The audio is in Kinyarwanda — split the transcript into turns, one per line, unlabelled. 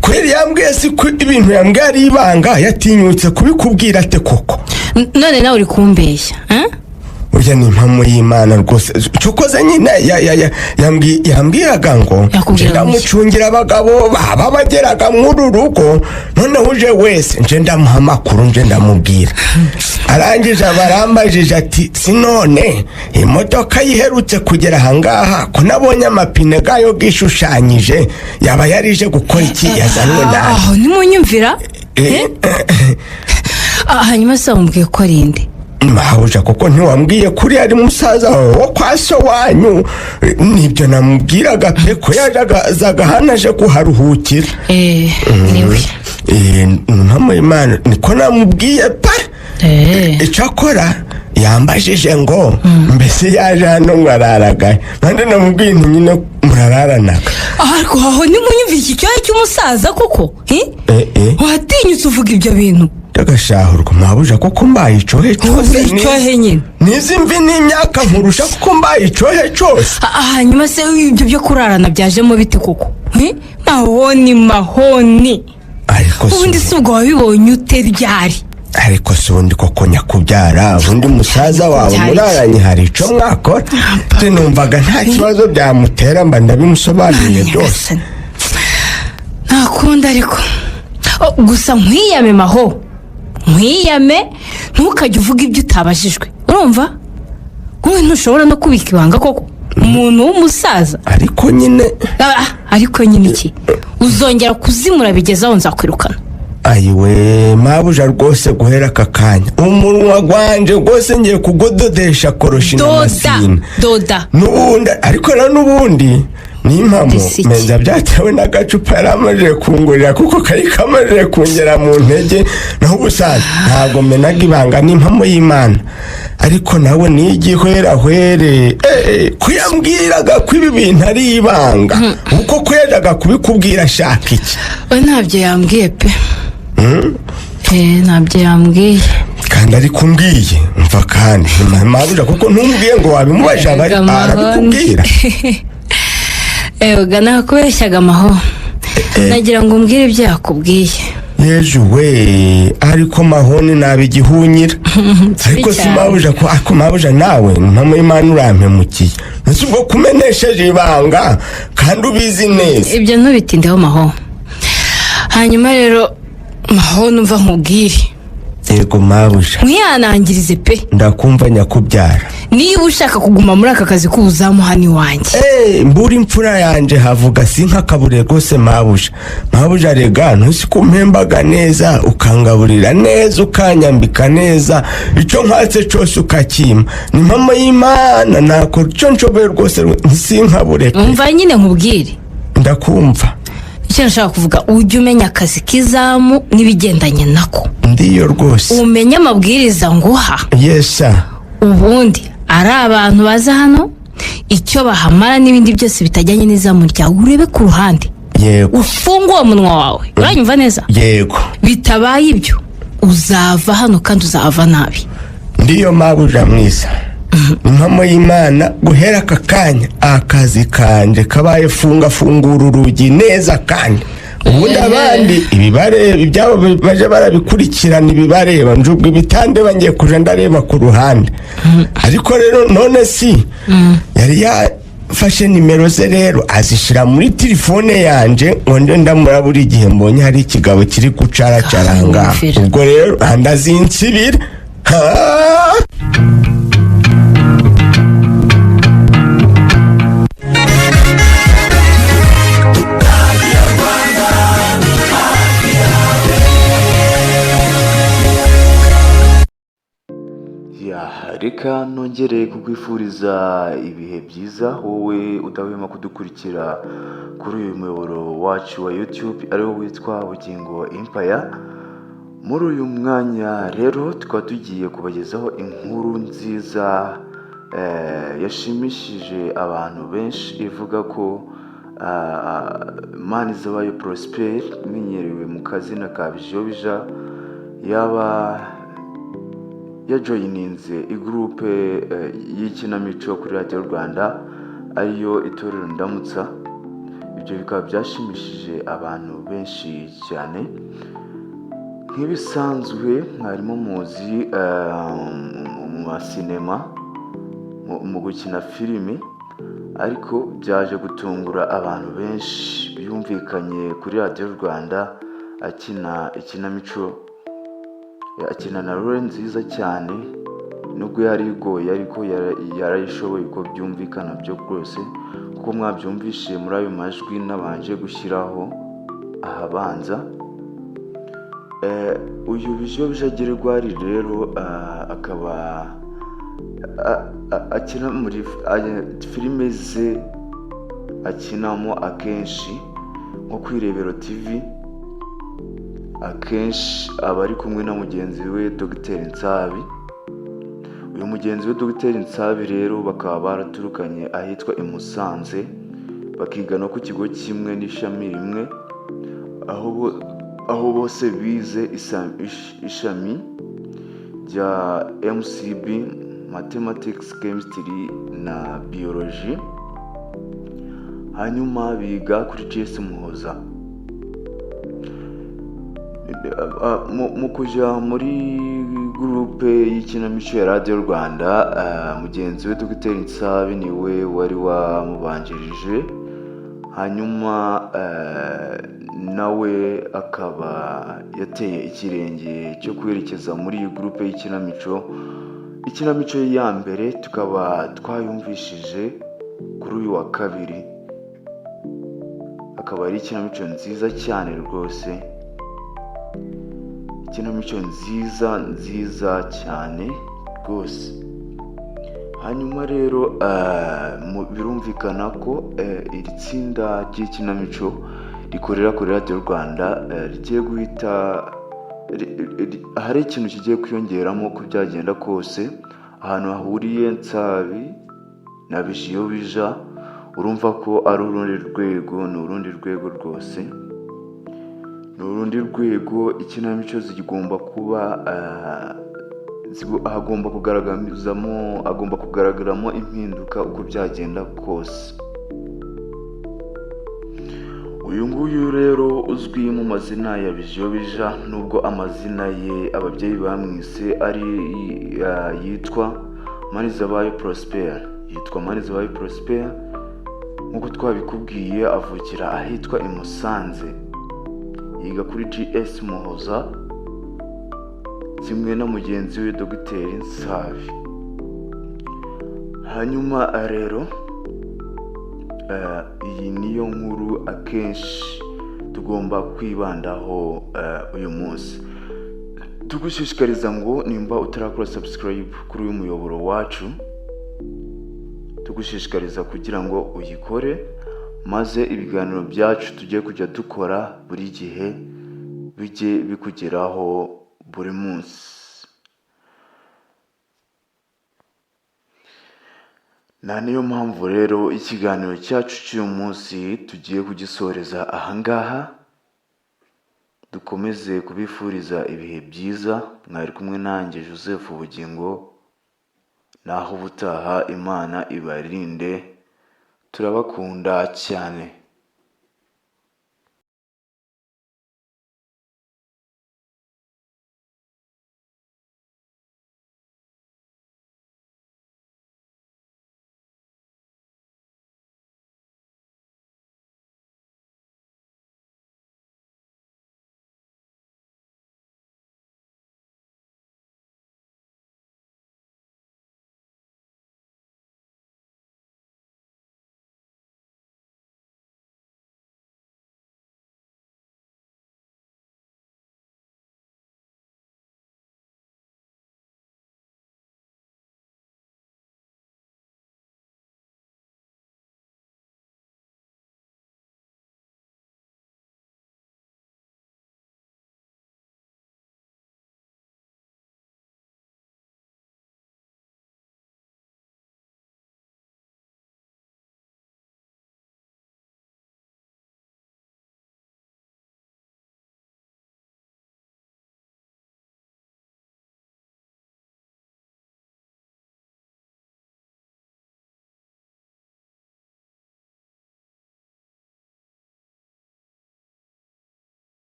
kweri yambwiye si ko ibintu yambwiye ari ibanga yatinyutse kubikubwira ate koko
none nawe uri kumbeshya
urya ni impamo y'Imana rwose cyokoze nyine yambwiraga ngo ndamucungira abagabo baba bageraga muri rugo none uje wese nje ndamuha amakuru nje ndamubwira arangije barambajije ati sinone imodoka yiherutse kugera ahangaha ko nabonye amapine gayo gishushanyije yaba yarije gukora iki yazanwe nawe
nimunyumvira hanyuma se wambwiye ko ari inde
mabuja koko ntiwambwiye kuri ari musaza wo kwa so wanyu nibyo namubwiraga pe ko yajaga hanaje kuharuhukira
niwe
mpamo y'Imana niko namubwiye pa icyakora yambajije ngo mbese yaje hano mwararaga nande namubwiye nyine murararanaga
ariko aho nimunyumvira iki cyaha cy'umusaza koko watinyutse uvuga ibyo bintu
agashahurwa mabuja koko mbaye icohe cyose
icyohe nyine
nizimvi n'imyaka nkurusha kuko mbaye icohe cyose
hanyuma se ibyo byo kurarana byajemo bite koko mahoni
ariko
ubundi si ubwo wabibonye ute ryari
ariko si ubundi koko nyakubyara ubundi musaza wawe muraranye hari ico mwakora numvaga nta kibazo byamutera mba ndabimusobanuriye byose
ntakunda ariko gusa nkwiyame maho nkwiyame ntukajye uvuga ibyo utabajijwe urumva wowe ntushobora no kubika ibanga koko umuntu w'umusaza
ariko nyine
iki uzongera kuzimura bigezaho nzakwirukana
ayiwe mabuja rwose guhera aka kanya umunwa gwanje rwose ngiye kugododesha koroshi n'amasina
doda
n'ubundi ariko n'ubundi n'impamo meza byatewe n'agacupa yaramaje kungurira kuko kari kamaje kungera mu ntege naho ubusanzwe ntabwo menaga ibanga n'impamo y'Imana ariko nawe n'igihwerahwere kuyambwiraga ko ibi bintu ari ibanga uko kwedaga kubikubwira ashaka iki
we ntabyo yambwiye pe ntabyo yambwiye
kandi ari kumbwiye mva kandi mabuja kuko ntumbwiye ngo wabimubaje arabikubwira
ega nakubeshyaga amaho nagira ngo umbwire ibyo yakubwiye
yeju we ariko mahoni nabigihunyira ariko si mabuja ko ako mabuja nawe mpamo y'Imana urampemukiye nzi ubwo kumenesheje ibanga kandi ubizi neza
ibyo ntubitindeho maho hanyuma rero maho numva nkubwire
yego mabuja
mwihanangirize pe
ndakumva nyakubyara
niba ushaka kuguma muri aka kazi k'ubuzamu hano iwanjye
mbura imfura yanje havuga si nk'akabure rwose mabuja rega ntusi kumpembaga neza ukangaburira neza ukanyambika neza icyo nkatse cyose ukakima ni mpamo y'Imana nakora icyo nshoboye rwose ntisinkabure
umva nyine nkubwire
ndakumva
icyo nashaka kuvuga ujye umenya akazi k'izamu n'ibigendanye nako
ndiyo rwose
umenye amabwiriza nguha
yesa
ubundi ari abantu baza hano icyo bahamara n'ibindi byose bitajyanye n'izamu ryawe urebe ku ruhande
yego
ufunge uwo munwa wawe uranyumva neza
yego
bitabaye ibyo uzava hano kandi uzava nabi
ndiyo mabuja mwiza impamo y'Imana guhera aka kanya akazi kanje kabaye fungura urugi neza kandi ubundi abandi ibibareba ibyabo baje barabikurikirana ibibareba njubwo ibitande bangiye kuja ndareba ku ruhande ariko rero none si yari yafashe nimero ze rero azishira muri telefone yanje ngo ndamura buri gihe mbonye hari ikigabo kiri gucaracaranga ubwo rero andazinsibira
reka nongere kukwifuriza ibihe byiza wowe udahwema kudukurikira kuri uyu muyoboro wacu wa YouTube ariwo witwa Bugingo Empire. Muri uyu mwanya rero tukaba tugiye kubagezaho inkuru nziza yashimishije abantu benshi ivuga ko Manizabayo Prosper umenyerewe mu kazina ka Bijobija yaba yajoyininze igroupe y'ikinamico kuri Radio Rwanda ariyo Itorero Ndamutsa. ibyo bikaba byashimishije abantu benshi cyane. Nk'ibisanzwe mwarimo muzi mu masinema mu gukina filimi, ariko byaje gutungura abantu benshi. Byumvikanye kuri radiyo Rwanda akina ikinamico, akina na role nziza cyane, nubwo yari igoye ariko yarayishoboye uko byumvikana byo rwose, kuko mwabyumvishe muri ayo majwi nabanje gushyiraho ahabanza. Uyu Bijobija Gregoire rero akaba akina muri filime ze akinamo akenshi nko kuri Rebero TV, akenshi aba ari kumwe na mugenzi we Dr Nsabi. Uyu mugenzi we Dr Nsabi rero bakaba baraturukanye ahitwa i Musanze, bakiga no ku kigo kimwe n'ishami rimwe, aho bose bize ishami rya MCB, Mathematics, Chemistry na Biology. Hanyuma biga kuri GS Muhoza. Mu kujya muri gurupe y'ikinamico ya radiyo Rwanda, mugenzi we Dr Nsabi niwe wari wamubanjirije, hanyuma nawe akaba yateye ikirenge cyo kwerekeza muri iyi gurupe y'ikinamico. Ikinamico ya mbere tukaba twayumvishije kuri uyu wa kabiri, akaba ari ikinamico nziza cyane rwose, ikinamico nziza cyane rwose. Hanyuma rero birumvikana ko iri tsinda ry'ikinamico rikorera kuri radiyo Rwanda rigiye guhita hari ikintu kigiye kwiyongeramo ko byagenda kose. Ahantu hahuriye Nsabi na Bijobija, urumva ko ari urundi rwego, ni urundi rwego rwose, ni urundi rwego. Ikinamico zigomba kuba agomba kugaragaramo impinduka uko byagenda kose. Uyu nguyu rero uzwi mu mazina ya Bijobija, nubwo amazina ye ababyeyi bamwise ari yitwa Manizabayo Prosper, nk'uko twabikubwiye. Avukira ahitwa i Musanze, yiga kuri GS Muhoza kimwe na mugenzi we Dr Nsabi. Hanyuma rero iyi niyo nkuru akenshi tugomba kwibandaho uyu munsi. Tugushishikariza ngo nimba utarakora subscribe kuri uyu muyoboro wacu, tugushishikariza kugira ngo uyikore, maze ibiganiro byacu tujye kujya dukora buri gihe bijye bikugeraho buri munsi. Niyo mpamvu rero ikiganiro cyacu cy'uyu munsi tugiye kugisoreza ahangaha. Dukomeze kubifuriza ibihe byiza. Mwari kumwe nanjye Joseph Bugingo, naho ubutaha. Imana ibarinde, turabakunda cyane.